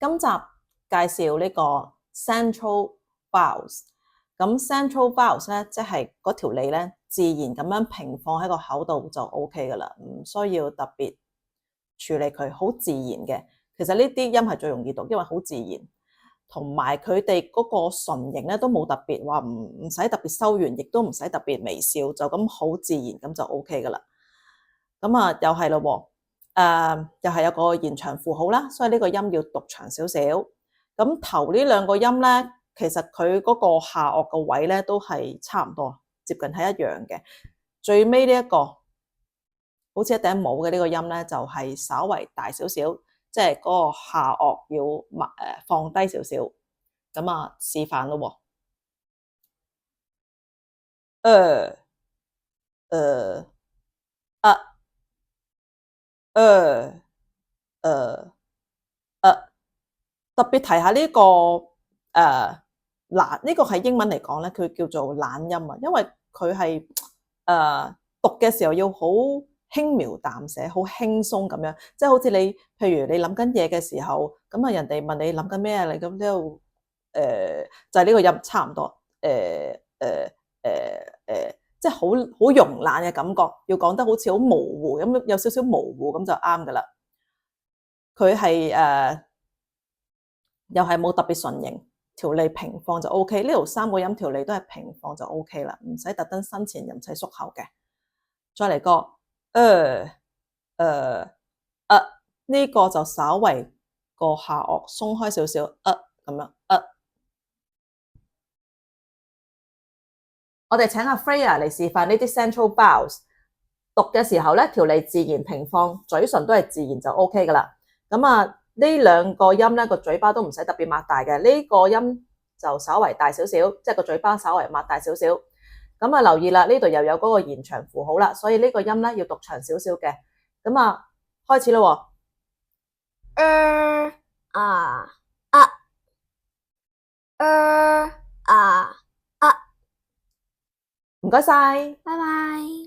今集介紹呢個 central vowels。咁 central vowels 咧，即係嗰條脷咧，自然咁樣平放喺個口度就 OK 噶啦，唔需要特別處理佢，好自然嘅。其實呢啲音係最容易讀，因為好自然，同埋佢哋嗰個唇形咧都冇特別話唔使特別收圓，亦都唔使特別微笑，就咁好自然咁就 OK 噶啦。咁啊，又係咯喎，又係有個延長符號啦，所以呢個音要讀長少少。咁頭呢兩個音咧，其實佢嗰個下顎個位咧都係差唔多，接近係一樣嘅。最尾呢一個好似一頂帽嘅呢個音咧，就係稍為大少少，即係嗰個下顎要放低少少。咁啊，示範咯喎。啊特別提下呢個懶，呢個係英文嚟講咧，佢叫做懶音啊，因為佢係讀嘅時候要好輕描淡寫，好輕鬆咁樣，即係好似你，譬如你諗緊嘢嘅時候，咁啊人哋問你諗緊咩啊，你咁呢度就係呢個音差唔多，即係好慵懶嘅感覺，要講得好似好模糊咁，有少少模糊咁就啱噶啦。佢係又係冇特別唇形，條脷平放就 OK。呢度三個音條脷都係平放就 OK 啦，唔使特登伸前又唔使縮後嘅。再嚟個呢個就稍為個下顎鬆開少少，咁樣我哋請阿 Freya 嚟示範呢啲 central vowels。讀嘅時候咧，條脷自然平放，嘴唇都係自然就 OK 噶啦。咁啊，呢兩個音咧個嘴巴都唔使特別擘大嘅，呢個音就稍為大少少，即係個嘴巴稍為擘大少少。咁啊，留意啦，呢度又有嗰個延長符號啦，所以呢個音咧要讀長少少嘅。咁啊，開始咯喎。唔該晒，拜拜。